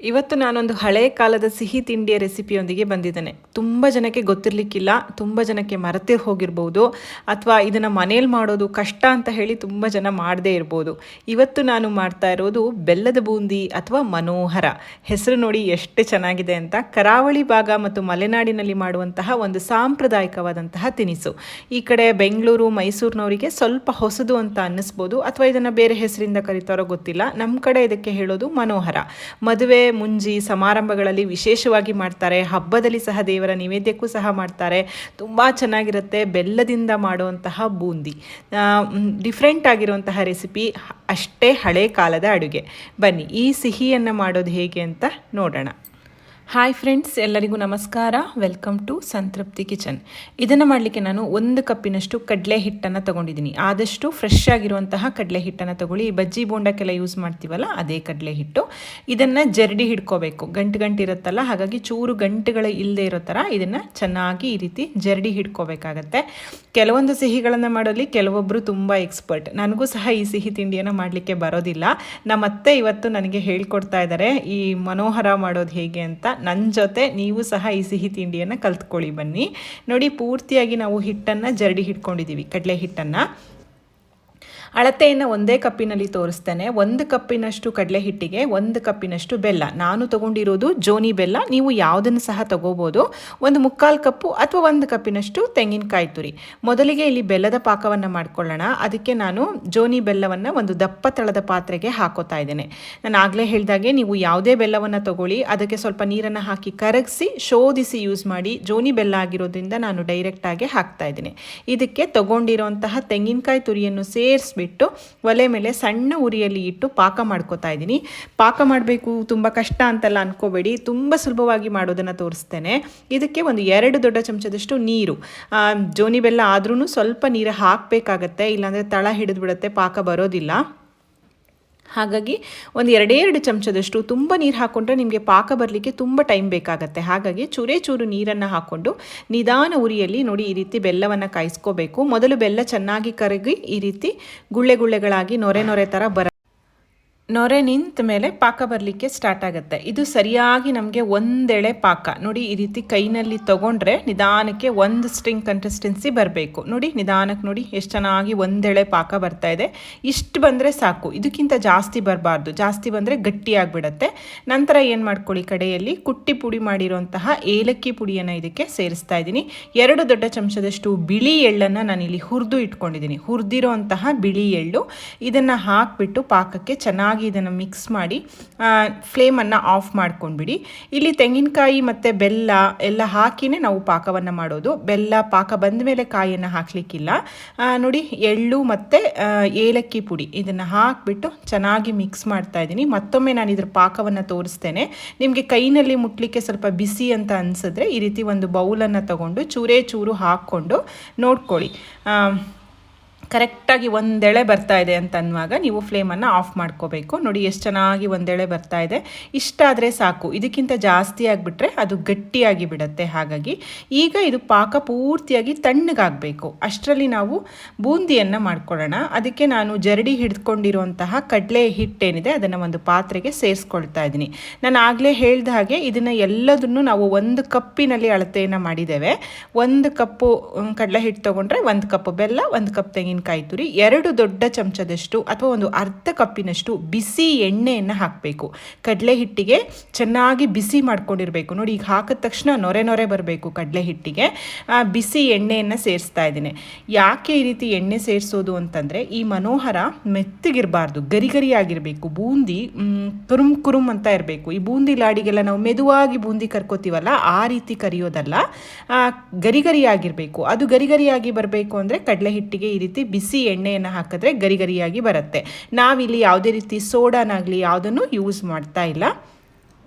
ಇವತ್ತು ನಾನೊಂದು ಹಳೆಯ ಕಾಲದ ಸಿಹಿ ತಿಂಡಿಯ ರೆಸಿಪಿಯೊಂದಿಗೆ ಬಂದಿದ್ದೇನೆ. ತುಂಬ ಜನಕ್ಕೆ ಗೊತ್ತಿರಲಿಕ್ಕಿಲ್ಲ, ತುಂಬ ಜನಕ್ಕೆ ಮರೆತೇ ಹೋಗಿರ್ಬೋದು, ಅಥವಾ ಇದನ್ನು ಮನೇಲಿ ಮಾಡೋದು ಕಷ್ಟ ಅಂತ ಹೇಳಿ ತುಂಬ ಜನ ಮಾಡದೇ ಇರ್ಬೋದು. ಇವತ್ತು ನಾನು ಮಾಡ್ತಾ ಇರೋದು ಬೆಲ್ಲದ ಬೂಂದಿ ಅಥವಾ ಮನೋಹರ. ಹೆಸರು ನೋಡಿ ಎಷ್ಟು ಚೆನ್ನಾಗಿದೆ ಅಂತ. ಕರಾವಳಿ ಭಾಗ ಮತ್ತು ಮಲೆನಾಡಿನಲ್ಲಿ ಮಾಡುವಂತಹ ಒಂದು ಸಾಂಪ್ರದಾಯಿಕವಾದಂತಹ ತಿನಿಸು. ಈ ಕಡೆ ಬೆಂಗಳೂರು ಮೈಸೂರಿನವರಿಗೆ ಸ್ವಲ್ಪ ಹೊಸದು ಅಂತ ಅನ್ನಿಸ್ಬೋದು, ಅಥವಾ ಇದನ್ನು ಬೇರೆ ಹೆಸರಿಂದ ಕರೀತಾರೋ ಗೊತ್ತಿಲ್ಲ. ನಮ್ಮ ಕಡೆ ಇದಕ್ಕೆ ಹೇಳೋದು ಮನೋಹರ. ಮದುವೆ ಮುಂಜಿ ಸಮಾರಂಭಗಳಲ್ಲಿ ವಿಶೇಷವಾಗಿ ಮಾಡ್ತಾರೆ. ಹಬ್ಬದಲ್ಲಿ ಸಹ ದೇವರ ನೈವೇದ್ಯಕ್ಕೂ ಸಹ ಮಾಡ್ತಾರೆ. ತುಂಬ ಚೆನ್ನಾಗಿರುತ್ತೆ. ಬೆಲ್ಲದಿಂದ ಮಾಡುವಂತಹ ಬೂಂದಿ, ಡಿಫ್ರೆಂಟ್ ಆಗಿರುವಂತಹ ರೆಸಿಪಿ, ಅಷ್ಟೇ ಹಳೆ ಕಾಲದ ಅಡುಗೆ. ಬನ್ನಿ ಈ ಸಿಹಿಯನ್ನು ಮಾಡೋದು ಹೇಗೆ ಅಂತ ನೋಡೋಣ. ಹಾಯ್ ಫ್ರೆಂಡ್ಸ್, ಎಲ್ಲರಿಗೂ ನಮಸ್ಕಾರ. ವೆಲ್ಕಮ್ ಟು ಸಂತೃಪ್ತಿ ಕಿಚನ್. ಇದನ್ನು ಮಾಡಲಿಕ್ಕೆ ನಾನು 1 ಕಪ್ಪಿನಷ್ಟು ಕಡಲೆ ಹಿಟ್ಟನ್ನು ತೊಗೊಂಡಿದ್ದೀನಿ. ಆದಷ್ಟು ಫ್ರೆಶ್ ಆಗಿರುವಂತಹ ಕಡಲೆ ಹಿಟ್ಟನ್ನು ತೊಗೊಳ್ಳಿ. ಬಜ್ಜಿ ಬೋಂಡಕ್ಕೆಲ್ಲ ಯೂಸ್ ಮಾಡ್ತೀವಲ್ಲ, ಅದೇ ಕಡಲೆ ಹಿಟ್ಟು. ಇದನ್ನು ಜರಡಿ ಹಿಡ್ಕೋಬೇಕು. ಗಂಟು ಇರುತ್ತಲ್ಲ, ಹಾಗಾಗಿ ಚೂರು ಗಂಟುಗಳು ಇಲ್ಲದೆ ಇರೋ ಥರ ಇದನ್ನು ಚೆನ್ನಾಗಿ ಈ ರೀತಿ ಜರಡಿ ಹಿಡ್ಕೋಬೇಕಾಗತ್ತೆ. ಕೆಲವೊಂದು ಸಿಹಿಗಳನ್ನು ಮಾಡೋಲ್ಲಿ ಕೆಲವೊಬ್ಬರು ತುಂಬ ಎಕ್ಸ್ಪರ್ಟ್. ನನಗೂ ಸಹ ಈ ಸಿಹಿ ತಿಂಡಿಯನ್ನು ಮಾಡಲಿಕ್ಕೆ ಬರೋದಿಲ್ಲ. ನಮ್ಮತ್ತೆ ಇವತ್ತು ನನಗೆ ಹೇಳ್ಕೊಡ್ತಾ ಇದ್ದಾರೆ ಈ ಮನೋಹರ ಮಾಡೋದು ಹೇಗೆ ಅಂತ. ನನ್ನ ಜೊತೆ ನೀವು ಸಹ ಈ ಸಿಹಿ ತಿಂಡಿಯನ್ನು ಕಲ್ತ್ಕೊಳ್ಳಿ ಬನ್ನಿ. ನೋಡಿ, ಪೂರ್ತಿಯಾಗಿ ನಾವು ಹಿಟ್ಟನ್ನು ಜರಡಿ ಹಿಡ್ಕೊಂಡಿದ್ದೀವಿ, ಕಡಲೆ ಹಿಟ್ಟನ್ನು. ಅಳತೆಯನ್ನು 1 ಕಪ್ಪಿನಲ್ಲಿ ತೋರಿಸ್ತೇನೆ. 1 ಕಪ್ಪಿನಷ್ಟು ಕಡಲೆ ಹಿಟ್ಟಿಗೆ 1 ಕಪ್ಪಿನಷ್ಟು ಬೆಲ್ಲ. ನಾನು ತೊಗೊಂಡಿರೋದು ಜೋನಿ ಬೆಲ್ಲ, ನೀವು ಯಾವುದನ್ನು ಸಹ ತೊಗೋಬೋದು. 1/4 ಕಪ್ಪು ಅಥವಾ 1 ಕಪ್ಪಿನಷ್ಟು ತೆಂಗಿನಕಾಯಿ ತುರಿ. ಮೊದಲಿಗೆ ಇಲ್ಲಿ ಬೆಲ್ಲದ ಪಾಕವನ್ನು ಮಾಡ್ಕೊಳ್ಳೋಣ. ಅದಕ್ಕೆ ನಾನು ಜೋನಿ ಬೆಲ್ಲವನ್ನು ಒಂದು ದಪ್ಪ ತಳದ ಪಾತ್ರೆಗೆ ಹಾಕೋತಾ ಇದ್ದೇನೆ. ನಾನು ಆಗಲೇ ಹೇಳಿದಾಗೆ ನೀವು ಯಾವುದೇ ಬೆಲ್ಲವನ್ನು ತೊಗೊಳ್ಳಿ, ಅದಕ್ಕೆ ಸ್ವಲ್ಪ ನೀರನ್ನು ಹಾಕಿ ಕರಗಿಸಿ ಶೋಧಿಸಿ ಯೂಸ್ ಮಾಡಿ. ಜೋನಿ ಬೆಲ್ಲ ಆಗಿರೋದ್ರಿಂದ ನಾನು ಡೈರೆಕ್ಟಾಗಿ ಹಾಕ್ತಾ ಇದ್ದೀನಿ. ಇದಕ್ಕೆ ತೊಗೊಂಡಿರೋಂತಹ ತೆಂಗಿನಕಾಯಿ ತುರಿಯನ್ನು ಸೇರಿಸಿ ಬಿಟ್ಟು ಒಲೆ ಮೇಲೆ ಸಣ್ಣ ಉರಿಯಲ್ಲಿ ಇಟ್ಟು ಪಾಕ ಮಾಡ್ಕೋತಾ ಇದ್ದೀನಿ. ಪಾಕ ಮಾಡಬೇಕು, ತುಂಬ ಕಷ್ಟ ಅಂತೆಲ್ಲ ಅನ್ಕೋಬೇಡಿ, ತುಂಬ ಸುಲಭವಾಗಿ ಮಾಡೋದನ್ನು ತೋರಿಸ್ತೇನೆ. ಇದಕ್ಕೆ ಒಂದು 2 ದೊಡ್ಡ ಚಮಚದಷ್ಟು ನೀರು, ಜೋನಿ ಬೆಲ್ಲ ಆದ್ರೂ ಸ್ವಲ್ಪ ನೀರು ಹಾಕಬೇಕಾಗತ್ತೆ, ಇಲ್ಲಾಂದರೆ ತಳ ಹಿಡಿದು ಬಿಡುತ್ತೆ, ಪಾಕ ಬರೋದಿಲ್ಲ. ಹಾಗಾಗಿ ಒಂದು 2 ಚಮಚದಷ್ಟು. ತುಂಬ ನೀರು ಹಾಕ್ಕೊಂಡ್ರೆ ನಿಮಗೆ ಪಾಕ ಬರಲಿಕ್ಕೆ ತುಂಬ ಟೈಮ್ ಬೇಕಾಗತ್ತೆ. ಹಾಗಾಗಿ ಚೂರು ನೀರನ್ನು ಹಾಕ್ಕೊಂಡು ನಿಧಾನ ಉರಿಯಲ್ಲಿ ನೋಡಿ ಈ ರೀತಿ ಬೆಲ್ಲವನ್ನು ಕಾಯಿಸ್ಕೋಬೇಕು. ಮೊದಲು ಬೆಲ್ಲ ಚೆನ್ನಾಗಿ ಕರಗಿ ಈ ರೀತಿ ಗುಳ್ಳೆಗಳಾಗಿ ನೊರೆ ಥರ ನೊರೆ ನಿಂತ ಮೇಲೆ ಪಾಕ ಬರಲಿಕ್ಕೆ ಸ್ಟಾರ್ಟ್ ಆಗುತ್ತೆ. ಇದು ಸರಿಯಾಗಿ ನಮಗೆ ಒಂದೆಳೆ ಪಾಕ ನೋಡಿ, ಈ ರೀತಿ ಕೈನಲ್ಲಿ ತೊಗೊಂಡ್ರೆ ನಿಧಾನಕ್ಕೆ 1 ಸ್ಟ್ರಿಂಗ್ ಕನ್ಸಿಸ್ಟೆನ್ಸಿ ಬರಬೇಕು. ನೋಡಿ ನಿಧಾನಕ್ಕೆ ನೋಡಿ ಎಷ್ಟು ಚೆನ್ನಾಗಿ ಒಂದೆಳೆ ಪಾಕ ಬರ್ತಾ ಇದೆ. ಇಷ್ಟು ಬಂದರೆ ಸಾಕು, ಇದಕ್ಕಿಂತ ಜಾಸ್ತಿ ಬರಬಾರ್ದು. ಜಾಸ್ತಿ ಬಂದರೆ ಗಟ್ಟಿಯಾಗಿಬಿಡತ್ತೆ. ನಂತರ ಏನು ಮಾಡ್ಕೊಳ್ಳಿ, ಕಡೆಯಲ್ಲಿ ಕುಟ್ಟಿ ಪುಡಿ ಮಾಡಿರುವಂತಹ ಏಲಕ್ಕಿ ಪುಡಿಯನ್ನು ಇದಕ್ಕೆ ಸೇರಿಸ್ತಾ ಇದ್ದೀನಿ. 2 ದೊಡ್ಡ ಚಮಚದಷ್ಟು ಬಿಳಿ ಎಳ್ಳನ್ನು ನಾನಿಲ್ಲಿ ಹುರಿದು ಇಟ್ಕೊಂಡಿದ್ದೀನಿ. ಹುರಿದಿರೋ ಅಂತಹ ಬಿಳಿ ಎಳ್ಳು, ಇದನ್ನು ಹಾಕಿಬಿಟ್ಟು ಪಾಕಕ್ಕೆ ಚೆನ್ನಾಗಿ ಇದನ್ನು ಮಿಕ್ಸ್ ಮಾಡಿ ಫ್ಲೇಮನ್ನು ಆಫ್ ಮಾಡ್ಕೊಂಡ್ಬಿಡಿ. ಇಲ್ಲಿ ತೆಂಗಿನಕಾಯಿ ಮತ್ತು ಬೆಲ್ಲ ಎಲ್ಲ ಹಾಕಿನೇ ನಾವು ಪಾಕವನ್ನು ಮಾಡೋದು. ಬೆಲ್ಲ ಪಾಕ ಬಂದ ಮೇಲೆ ಕಾಯಿಯನ್ನು ಹಾಕಲಿಕ್ಕಿಲ್ಲ. ನೋಡಿ, ಎಳ್ಳು ಮತ್ತು ಏಲಕ್ಕಿ ಪುಡಿ ಇದನ್ನು ಹಾಕಿಬಿಟ್ಟು ಚೆನ್ನಾಗಿ ಮಿಕ್ಸ್ ಮಾಡ್ತಾ ಇದ್ದೀನಿ. ಮತ್ತೊಮ್ಮೆ ನಾನು ಇದ್ರ ಪಾಕವನ್ನು ತೋರಿಸ್ತೇನೆ. ನಿಮಗೆ ಕೈನಲ್ಲಿ ಮುಟ್ಲಿಕ್ಕೆ ಸ್ವಲ್ಪ ಬಿಸಿ ಅಂತ ಅನಿಸಿದ್ರೆ ಈ ರೀತಿ ಒಂದು ಬೌಲನ್ನು ತಗೊಂಡು ಚೂರು ಹಾಕ್ಕೊಂಡು ನೋಡ್ಕೊಳ್ಳಿ. ಕರೆಕ್ಟಾಗಿ ಒಂದೆಳೆ ಬರ್ತಾ ಇದೆ ಅಂತ ಅನ್ನುವಾಗ ನೀವು ಫ್ಲೇಮನ್ನು ಆಫ್ ಮಾಡ್ಕೋಬೇಕು. ನೋಡಿ ಎಷ್ಟು ಚೆನ್ನಾಗಿ ಒಂದೆಳೆ ಬರ್ತಾ ಇದೆ. ಇಷ್ಟಾದರೆ ಸಾಕು, ಇದಕ್ಕಿಂತ ಜಾಸ್ತಿ ಆಗಿಬಿಟ್ರೆ ಅದು ಗಟ್ಟಿಯಾಗಿ ಬಿಡುತ್ತೆ. ಹಾಗಾಗಿ ಈಗ ಇದು ಪಾಕ ಪೂರ್ತಿಯಾಗಿ ತಣ್ಣಗಾಗಬೇಕು. ಅಷ್ಟರಲ್ಲಿ ನಾವು ಬೂಂದಿಯನ್ನು ಮಾಡ್ಕೊಳ್ಳೋಣ. ಅದಕ್ಕೆ ನಾನು ಜರಡಿ ಹಿಡ್ಕೊಂಡಿರುವಂತಹ ಕಡಲೆ ಹಿಟ್ಟೇನಿದೆ ಅದನ್ನು ಒಂದು ಪಾತ್ರೆಗೆ ಸೇರಿಸ್ಕೊಳ್ತಾ ಇದ್ದೀನಿ. ನಾನು ಆಗಲೇ ಹೇಳಿದ ಹಾಗೆ ಇದನ್ನು ಎಲ್ಲದನ್ನು ನಾವು 1 ಕಪ್ಪಿನಲ್ಲಿ ಅಳತೆಯನ್ನು ಮಾಡಿದ್ದೇವೆ. 1 ಕಪ್ಪು ಕಡಲೆ ಹಿಟ್ಟು ತೊಗೊಂಡ್ರೆ 1 ಕಪ್ ಬೆಲ್ಲ, 1 ಕಪ್ ತೆಂಗಿನಕಾಯಿ ತುರಿ, 2 ದೊಡ್ಡ ಚಮಚದಷ್ಟು ಅಥವಾ ಒಂದು ಅರ್ಧ ಕಪ್ಪಿನಷ್ಟು ಬಿಸಿ ಎಣ್ಣೆಯನ್ನು ಹಾಕಬೇಕು. ಕಡಲೆ ಹಿಟ್ಟಿಗೆ ಚೆನ್ನಾಗಿ ಬಿಸಿ ಮಾಡ್ಕೊಂಡಿರಬೇಕು. ನೋಡಿ, ಈಗ ಹಾಕಿದ ತಕ್ಷಣ ನೊರೆ ಬರಬೇಕು ಕಡಲೆ ಹಿಟ್ಟಿಗೆ. ಬಿಸಿ ಎಣ್ಣೆಯನ್ನು ಸೇರಿಸ್ತಾ ಇದ್ದೀನಿ. ಯಾಕೆ ಈ ರೀತಿ ಎಣ್ಣೆ ಸೇರಿಸೋದು ಅಂತಂದರೆ, ಈ ಮನೋಹರ ಮೆತ್ತಗಿರಬಾರ್ದು, ಗರಿ ಆಗಿರಬೇಕು. ಬೂಂದಿ ಕುರುಮ್ ಅಂತ ಇರಬೇಕು. ಈ ಬೂಂದಿ ಲಾಡಿಗೆಲ್ಲ ನಾವು ಮೆದುವಾಗಿ ಬೂಂದಿ ಕರ್ಕೋತೀವಲ್ಲ, ಆ ರೀತಿ ಕರಿಯೋದಲ್ಲ, ಗರಿ ಆಗಿರಬೇಕು. ಅದು ಗರಿಯಾಗಿ ಬರಬೇಕು ಅಂದರೆ ಕಡಲೆ ಹಿಟ್ಟಿಗೆ ಈ ರೀತಿ ಬಿಸಿ ಎಣ್ಣೆಯನ್ನು ಹಾಕಿದ್ರೆ ಗರಿಯಾಗಿ ಬರುತ್ತೆ. ನಾವಿಲ್ಲಿ ಯಾವುದೇ ರೀತಿ ಸೋಡಾನಾಗಲಿ ಯಾವುದನ್ನು ಯೂಸ್ ಮಾಡ್ತಾ ಇಲ್ಲ.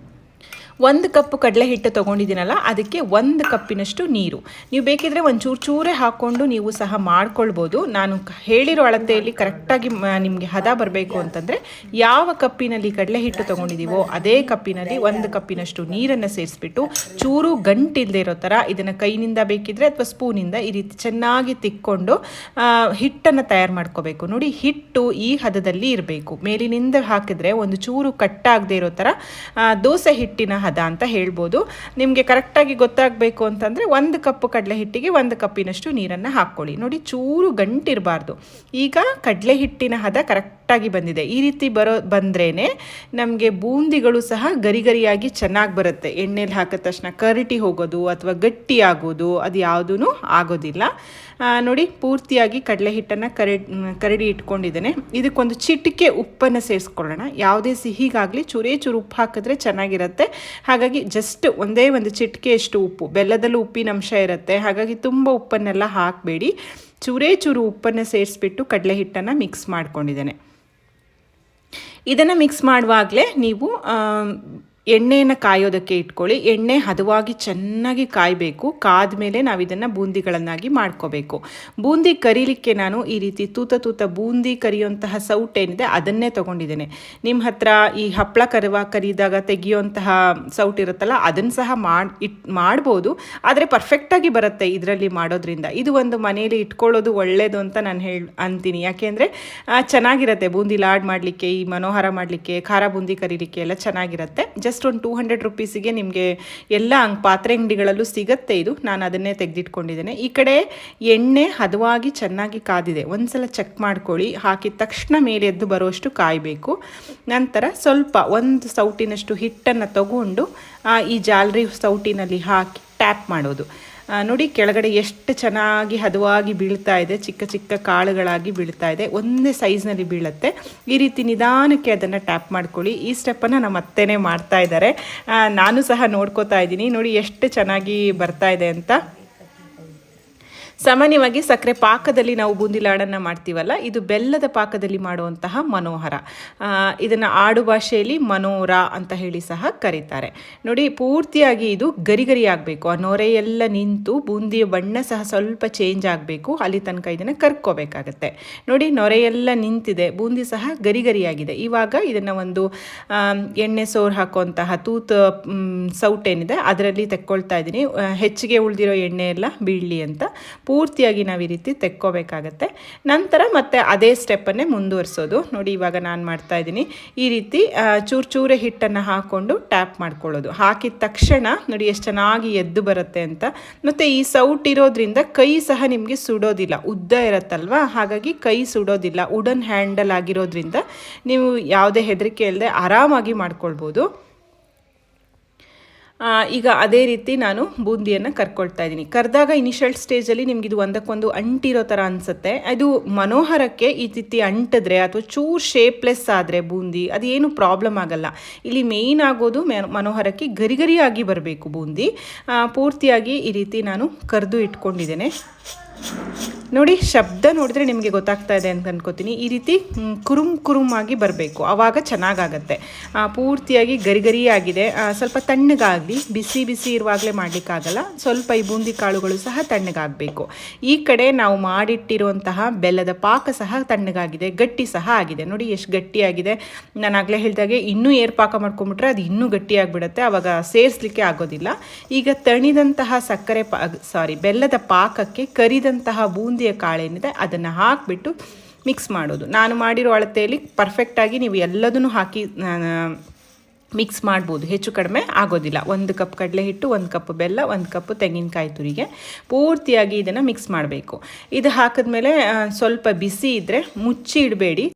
1 ಕಪ್ ಕಡಲೆ ಹಿಟ್ಟು ತೊಗೊಂಡಿದ್ದೀನಲ್ಲ, ಅದಕ್ಕೆ 1 ಕಪ್ಪಿನಷ್ಟು ನೀರು. ನೀವು ಬೇಕಿದ್ರೆ ಒಂದು ಚೂರೇ ಹಾಕ್ಕೊಂಡು ನೀವು ಸಹ ಮಾಡ್ಕೊಳ್ಬೋದು. ನಾನು ಹೇಳಿರೋ ಅಳತೆಯಲ್ಲಿ ಕರೆಕ್ಟಾಗಿ ನಿಮಗೆ ಹದ ಬರಬೇಕು ಅಂತಂದರೆ ಯಾವ ಕಪ್ಪಿನಲ್ಲಿ ಕಡಲೆ ಹಿಟ್ಟು ತೊಗೊಂಡಿದ್ದೀವೋ ಅದೇ ಕಪ್ಪಿನಲ್ಲಿ 1 ಕಪ್ಪಿನಷ್ಟು ನೀರನ್ನು ಸೇರಿಸ್ಬಿಟ್ಟು ಚೂರು ಗಂಟಿಲ್ಲದೆ ಇರೋ ಥರ ಇದನ್ನು ಕೈನಿಂದ ಬೇಕಿದ್ರೆ ಅಥವಾ ಸ್ಪೂನಿಂದ ಈ ರೀತಿ ಚೆನ್ನಾಗಿ ತಿಕ್ಕೊಂಡು ಹಿಟ್ಟನ್ನು ತಯಾರು ಮಾಡ್ಕೋಬೇಕು. ನೋಡಿ, ಹಿಟ್ಟು ಈ ಹದದಲ್ಲಿ ಇರಬೇಕು. ಮೇಲಿನಿಂದ ಹಾಕಿದ್ರೆ ಒಂದು ಚೂರು ಕಟ್ಟಾಗದೇ ಇರೋ ಥರ ದೋಸೆ ಹಿಟ್ಟಿನ ಹದ ಅಂತ ಹೇಳ್ಬೋದು. ನಿಮಗೆ ಕರೆಕ್ಟಾಗಿ ಗೊತ್ತಾಗಬೇಕು ಅಂತಂದರೆ 1 ಕಪ್ ಕಡಲೆ ಹಿಟ್ಟಿಗೆ 1 ಕಪ್ಪಿನಷ್ಟು ನೀರನ್ನು ಹಾಕ್ಕೊಳ್ಳಿ. ನೋಡಿ, ಚೂರು ಗಂಟಿರಬಾರ್ದು. ಈಗ ಕಡಲೆ ಹಿಟ್ಟಿನ ಹದ ಕರೆಕ್ಟಾಗಿ ಬಂದಿದೆ. ಈ ರೀತಿ ಬಂದ್ರೇ ನಮಗೆ ಬೂಂದಿಗಳು ಸಹ ಗರಿಗರಿಯಾಗಿ ಚೆನ್ನಾಗಿ ಬರುತ್ತೆ. ಎಣ್ಣೆಲಿ ಹಾಕಿದ ತಕ್ಷಣ ಕರಟಿ ಹೋಗೋದು ಅಥವಾ ಗಟ್ಟಿ ಆಗೋದು ಅದು ಯಾವುದೂ ಆಗೋದಿಲ್ಲ. ನೋಡಿ, ಪೂರ್ತಿಯಾಗಿ ಕಡಲೆ ಹಿಟ್ಟನ್ನು ಕರಡಿ ಇಟ್ಕೊಂಡಿದ್ದೇನೆ. ಇದಕ್ಕೊಂದು ಚಿಟಿಕೆ ಉಪ್ಪನ್ನು ಸೇರಿಸ್ಕೊಳ್ಳೋಣ. ಯಾವುದೇ ಸಿಹಿಗಾಗಲಿ ಚೂರು ಉಪ್ಪು ಹಾಕಿದ್ರೆ ಚೆನ್ನಾಗಿರುತ್ತೆ. ಹಾಗಾಗಿ ಜಸ್ಟ್ ಒಂದೇ ಒಂದು ಚಿಟಿಕೆಯಷ್ಟು ಉಪ್ಪು, ಬೆಲ್ಲದಲ್ಲೂ ಉಪ್ಪಿನ ಅಂಶ ಇರುತ್ತೆ, ಹಾಗಾಗಿ ತುಂಬ ಉಪ್ಪನ್ನೆಲ್ಲ ಹಾಕಬೇಡಿ. ಚೂರು ಉಪ್ಪನ್ನು ಸೇರಿಸ್ಬಿಟ್ಟು ಕಡಲೆ ಹಿಟ್ಟನ್ನು ಮಿಕ್ಸ್ ಮಾಡ್ಕೊಂಡಿದ್ದೇನೆ. ಇದನ್ನು ಮಿಕ್ಸ್ ಮಾಡುವಾಗಲೇ ನೀವು ಎಣ್ಣೆಯನ್ನು ಕಾಯೋದಕ್ಕೆ ಇಟ್ಕೊಳ್ಳಿ. ಎಣ್ಣೆ ಹದವಾಗಿ ಚೆನ್ನಾಗಿ ಕಾಯಬೇಕು. ಕಾದ ಮೇಲೆ ನಾವು ಇದನ್ನು ಬೂಂದಿಗಳನ್ನಾಗಿ ಮಾಡ್ಕೋಬೇಕು. ಬೂಂದಿ ಕರೀಲಿಕ್ಕೆ ನಾನು ಈ ರೀತಿ ತೂತ ಬೂಂದಿ ಕರಿಯುವಂತಹ ಸೌಟೇನಿದೆ ಅದನ್ನೇ ತೊಗೊಂಡಿದ್ದೇನೆ. ನಿಮ್ಮ ಹತ್ರ ಈ ಹಪ್ಪಳ ಕರಿದಾಗ ತೆಗಿಯುವಂತಹ ಸೌಟ್ ಇರುತ್ತಲ್ಲ, ಅದನ್ನು ಸಹ ಮಾಡ್ಬೋದು. ಆದರೆ ಪರ್ಫೆಕ್ಟಾಗಿ ಬರುತ್ತೆ ಇದರಲ್ಲಿ ಮಾಡೋದ್ರಿಂದ. ಇದು ಒಂದು ಮನೆಯಲ್ಲಿ ಇಟ್ಕೊಳ್ಳೋದು ಒಳ್ಳೆಯದು ಅಂತ ನಾನು ಅಂತೀನಿ. ಯಾಕೆಂದರೆ ಚೆನ್ನಾಗಿರುತ್ತೆ ಬೂಂದಿ ಲಾಡ್ ಮಾಡಲಿಕ್ಕೆ, ಈ ಮನೋಹರ ಮಾಡಲಿಕ್ಕೆ, ಖಾರ ಬೂಂದಿ ಕರೀಲಿಕ್ಕೆ ಎಲ್ಲ ಚೆನ್ನಾಗಿರುತ್ತೆ. ಜಸ್ಟ್ ಒಂದು 200 ರುಪೀಸಿಗೆ ನಿಮಗೆ ಎಲ್ಲ ಪಾತ್ರೆ ಅಂಗಡಿಗಳಲ್ಲೂ ಸಿಗುತ್ತೆ ಇದು. ನಾನು ಅದನ್ನೇ ತೆಗೆದಿಟ್ಕೊಂಡಿದ್ದೇನೆ. ಈ ಕಡೆ ಎಣ್ಣೆ ಹದವಾಗಿ ಚೆನ್ನಾಗಿ ಕಾದಿದೆ. ಒಂದ್ಸಲ ಚೆಕ್ ಮಾಡ್ಕೊಳ್ಳಿ. ಹಾಕಿದ ತಕ್ಷಣ ಮೇಲೆ ಎದ್ದು ಬರೋಷ್ಟು ಕಾಯಬೇಕು. ನಂತರ ಸ್ವಲ್ಪ 1 ಸೌಟಿನಷ್ಟು ಹಿಟ್ಟನ್ನು ತಗೊಂಡು ಈ ಜಾಲರಿ ಸೌಟಿನಲ್ಲಿ ಹಾಕಿ ಟ್ಯಾಪ್ ಮಾಡೋದು. ನೋಡಿ, ಕೆಳಗಡೆ ಎಷ್ಟು ಚೆನ್ನಾಗಿ ಹದವಾಗಿ ಬೀಳ್ತಾ ಇದೆ. ಚಿಕ್ಕ ಕಾಳುಗಳಾಗಿ ಬೀಳ್ತಾ ಇದೆ. ಒಂದೇ ಸೈಜ್ನಲ್ಲಿ ಬೀಳುತ್ತೆ. ಈ ರೀತಿ ನಿಧಾನಕ್ಕೆ ಅದನ್ನು ಟ್ಯಾಪ್ ಮಾಡ್ಕೊಳ್ಳಿ. ಈ ಸ್ಟೆಪ್ಪನ್ನು ನಮ್ಮ ಅತ್ತೆನೇ ಮಾಡ್ತಾ ಇದ್ದಾರೆ. ನಾನು ಸಹ ನೋಡ್ಕೋತಾ ಇದ್ದೀನಿ. ನೋಡಿ ಎಷ್ಟು ಚೆನ್ನಾಗಿ ಬರ್ತಾ ಇದೆ ಅಂತ. ಸಾಮಾನ್ಯವಾಗಿ ಸಕ್ಕರೆ ಪಾಕದಲ್ಲಿ ನಾವು ಬೂಂದಿ ಲಾಡನ್ನು ಮಾಡ್ತೀವಲ್ಲ, ಇದು ಬೆಲ್ಲದ ಪಾಕದಲ್ಲಿ ಮಾಡುವಂತಹ ಮನೋಹರ. ಇದನ್ನು ಆಡು ಭಾಷೆಯಲ್ಲಿ ಮನೋರ ಅಂತ ಹೇಳಿ ಸಹ ಕರೀತಾರೆ. ನೋಡಿ, ಪೂರ್ತಿಯಾಗಿ ಇದು ಗರಿ ಆಗಬೇಕು. ಆ ನೊರೆ ಎಲ್ಲ ನಿಂತು ಬೂಂದಿಯ ಬಣ್ಣ ಸಹ ಸ್ವಲ್ಪ ಚೇಂಜ್ ಆಗಬೇಕು. ಅಲ್ಲಿ ತನಕ ಇದನ್ನು ಕರ್ಕೋಬೇಕಾಗತ್ತೆ. ನೋಡಿ, ನೊರೆಯೆಲ್ಲ ನಿಂತಿದೆ, ಬೂಂದಿ ಸಹ ಗರಿಯಾಗಿದೆ. ಇವಾಗ ಇದನ್ನು ಒಂದು ಎಣ್ಣೆ ಸೋರು ಹಾಕುವಂತಹ ಸೌಟೇನಿದೆ ಅದರಲ್ಲಿ ತೆಕ್ಕೊಳ್ತಾ ಇದ್ದೀನಿ. ಹೆಚ್ಚಿಗೆ ಉಳಿದಿರೋ ಎಣ್ಣೆ ಎಲ್ಲ ಬೀಳಲಿ ಅಂತ ಪೂರ್ತಿಯಾಗಿ ನಾವು ಈ ರೀತಿ ತೆಕ್ಕೋಬೇಕಾಗತ್ತೆ. ನಂತರ ಮತ್ತೆ ಅದೇ ಸ್ಟೆಪ್ಪನ್ನೇ ಮುಂದುವರಿಸೋದು. ನೋಡಿ, ಇವಾಗ ನಾನು ಮಾಡ್ತಾ ಇದ್ದೀನಿ. ಈ ರೀತಿ ಚೂರೇ ಹಿಟ್ಟನ್ನು ಹಾಕ್ಕೊಂಡು ಟ್ಯಾಪ್ ಮಾಡ್ಕೊಳ್ಳೋದು. ಹಾಕಿದ ತಕ್ಷಣ ನೋಡಿ ಎಷ್ಟು ಚೆನ್ನಾಗಿ ಎದ್ದು ಬರುತ್ತೆ ಅಂತ. ಮತ್ತು ಈ ಸೌಟ್ ಇರೋದ್ರಿಂದ ಕೈ ಸಹ ನಿಮಗೆ ಸುಡೋದಿಲ್ಲ. ಉದ್ದ ಇರುತ್ತಲ್ವ, ಹಾಗಾಗಿ ಕೈ ಸುಡೋದಿಲ್ಲ. ವುಡನ್ ಹ್ಯಾಂಡಲ್ ಆಗಿರೋದ್ರಿಂದ ನೀವು ಯಾವುದೇ ಹೆದರಿಕೆ ಇಲ್ಲದೆ ಆರಾಮಾಗಿ ಮಾಡ್ಕೊಳ್ಬೋದು. ಈಗ ಅದೇ ರೀತಿ ನಾನು ಬೂಂದಿಯನ್ನು ಕರ್ಕೊಳ್ತಾ ಇದ್ದೀನಿ. ಕರೆದಾಗ ಇನಿಷಿಯಲ್ ಸ್ಟೇಜಲ್ಲಿ ನಿಮ್ಗೆ ಇದು ಒಂದಕ್ಕೊಂದು ಅಂಟಿರೋ ಥರ ಅನಿಸುತ್ತೆ. ಇದು ಮನೋಹರಕ್ಕೆ ಈ ರೀತಿ ಅಂಟಿದ್ರೆ ಅಥವಾ ಚೂರು ಶೇಪ್ಲೆಸ್ ಆದರೆ ಬೂಂದಿ ಅದೇನು ಪ್ರಾಬ್ಲಮ್ ಆಗಲ್ಲ. ಇಲ್ಲಿ ಮೇಯ್ನ್ ಆಗೋದು ಮನೋಹರಕ್ಕೆ ಗರಿಯಾಗಿ ಬರಬೇಕು ಬೂಂದಿ. ಪೂರ್ತಿಯಾಗಿ ಈ ರೀತಿ ನಾನು ಕರೆದು ಇಟ್ಕೊಂಡಿದ್ದೇನೆ. ನೋಡಿ, ಶಬ್ದ ನೋಡಿದ್ರೆ ನಿಮಗೆ ಗೊತ್ತಾಗ್ತಾ ಇದೆ ಅಂತ ಅನ್ಕೋತೀನಿ. ಈ ರೀತಿ ಕುರುಮ್ ಆಗಿ ಬರಬೇಕು, ಆವಾಗ ಚೆನ್ನಾಗಾಗತ್ತೆ. ಪೂರ್ತಿಯಾಗಿ ಗರಿಯಾಗಿದೆ. ಸ್ವಲ್ಪ ತಣ್ಣಗಾಗಲಿ, ಬಿಸಿ ಇರುವಾಗಲೇ ಮಾಡಲಿಕ್ಕಾಗಲ್ಲ. ಸ್ವಲ್ಪ ಈ ಬೂಂದಿ ಕಾಳುಗಳು ಸಹ ತಣ್ಣಗಾಗಬೇಕು. ಈ ಕಡೆ ನಾವು ಮಾಡಿಟ್ಟಿರುವಂತಹ ಬೆಲ್ಲದ ಪಾಕ ಸಹ ತಣ್ಣಗಾಗಿದೆ, ಗಟ್ಟಿ ಸಹ ಆಗಿದೆ. ನೋಡಿ ಎಷ್ಟು ಗಟ್ಟಿಯಾಗಿದೆ. ನಾನು ಆಗಲೇ ಹೇಳಿದಾಗೆ ಇನ್ನೂ ಏರ್ ಪಾಕ ಮಾಡ್ಕೊಂಬಿಟ್ರೆ ಅದು ಇನ್ನೂ ಗಟ್ಟಿಯಾಗಿಬಿಡುತ್ತೆ, ಆವಾಗ ಸೇರಿಸಲಿಕ್ಕೆ ಆಗೋದಿಲ್ಲ. ಈಗ ತಣಿದಂತಹ ಬೆಲ್ಲದ ಪಾಕಕ್ಕೆ ಕರಿದಂತಹ ಬೂಂದಿಯ ಕಾಳೇನಿದೆ ಅದನ್ನು ಹಾಕಿಬಿಟ್ಟು ಮಿಕ್ಸ್ ಮಾಡೋದು. ನಾನು ಮಾಡಿರೋ ಅಳತೆಯಲ್ಲಿ ಪರ್ಫೆಕ್ಟಾಗಿ ನೀವು ಎಲ್ಲದನ್ನು ಹಾಕಿ ಮಿಕ್ಸ್ ಮಾಡ್ಬೋದು, ಹೆಚ್ಚು ಕಡಿಮೆ ಆಗೋದಿಲ್ಲ. 1 ಕಪ್ ಕಡಲೆ ಹಿಟ್ಟು, 1 ಕಪ್ ಬೆಲ್ಲ, 1 ಕಪ್ ತೆಂಗಿನಕಾಯಿ ತುರಿಗೆ ಪೂರ್ತಿಯಾಗಿ ಇದನ್ನು ಮಿಕ್ಸ್ ಮಾಡಬೇಕು. ಇದು ಹಾಕಿದ್ಮೇಲೆ ಸ್ವಲ್ಪ ಬಿಸಿ ಇದ್ದರೆ ಮುಚ್ಚಿ ಇಡಬೇಡಿ.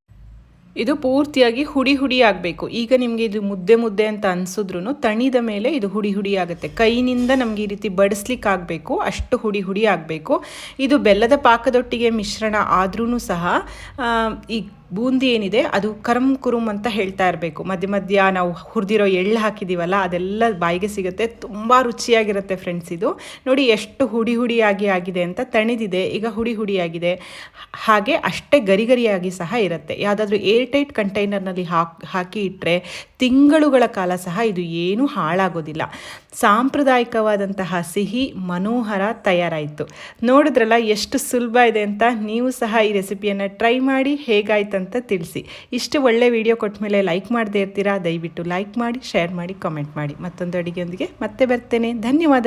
ಇದು ಪೂರ್ತಿಯಾಗಿ ಹುಡಿ ಆಗಬೇಕು. ಈಗ ನಿಮಗೆ ಇದು ಮುದ್ದೆ ಅಂತ ಅನಿಸಿದ್ರು ತಣಿದ ಮೇಲೆ ಇದು ಹುಡಿ ಆಗುತ್ತೆ. ಕೈನಿಂದ ನಮಗೆ ಈ ರೀತಿ ಬಡಿಸ್ಲಿಕ್ಕೆ ಆಗಬೇಕು, ಅಷ್ಟು ಹುಡಿ ಆಗಬೇಕು. ಇದು ಬೆಲ್ಲದ ಪಾಕದೊಟ್ಟಿಗೆ ಮಿಶ್ರಣ ಆದ್ರೂ ಸಹ ಈ ಬೂಂದಿ ಏನಿದೆ ಅದು ಕುರುಮ್ ಅಂತ ಹೇಳ್ತಾ ಇರಬೇಕು. ಮಧ್ಯ ನಾವು ಹುರಿದಿರೋ ಎಳ್ಳು ಹಾಕಿದ್ದೀವಲ್ಲ ಅದೆಲ್ಲ ಬಾಯಿಗೆ ಸಿಗುತ್ತೆ. ತುಂಬ ರುಚಿಯಾಗಿರುತ್ತೆ ಫ್ರೆಂಡ್ಸ್. ಇದು ನೋಡಿ ಎಷ್ಟು ಹುಡಿಯಾಗಿ ಆಗಿದೆ ಅಂತ. ತಣಿದಿದೆ, ಈಗ ಹುಡಿಯಾಗಿದೆ. ಹಾಗೆ ಅಷ್ಟೇ ಗರಿಯಾಗಿ ಸಹ ಇರುತ್ತೆ. ಯಾವುದಾದ್ರೂ ಏರ್ ಟೈಟ್ ಕಂಟೈನರ್ನಲ್ಲಿ ಹಾಕಿ ಇಟ್ಟರೆ ತಿಂಗಳುಗಳ ಕಾಲ ಸಹ ಇದು ಏನೂ ಹಾಳಾಗೋದಿಲ್ಲ. ಸಾಂಪ್ರದಾಯಿಕವಾದಂತಹ ಸಿಹಿ ಮನೋಹರ ತಯಾರಾಯಿತು. ನೋಡಿದ್ರಲ್ಲ ಎಷ್ಟು ಸುಲಭ ಇದೆ ಅಂತ. ನೀವು ಸಹ ಈ ರೆಸಿಪಿಯನ್ನು ಟ್ರೈ ಮಾಡಿ ಹೇಗಾಯ್ತಂತ ತಿಳಿಸಿ. ಇಷ್ಟು ಒಳ್ಳೆ ವಿಡಿಯೋ ಕೊಟ್ಟ ಮೇಲೆ ಲೈಕ್ ಮಾಡದೇ ಇರ್ತೀರಾ? ದಯವಿಟ್ಟು ಲೈಕ್ ಮಾಡಿ, ಶೇರ್ ಮಾಡಿ, ಕಾಮೆಂಟ್ ಮಾಡಿ. ಮತ್ತೊಂದು ಅಡುಗೆಯೊಂದಿಗೆ ಮತ್ತೆ ಬರ್ತೇನೆ. ಧನ್ಯವಾದಗಳು.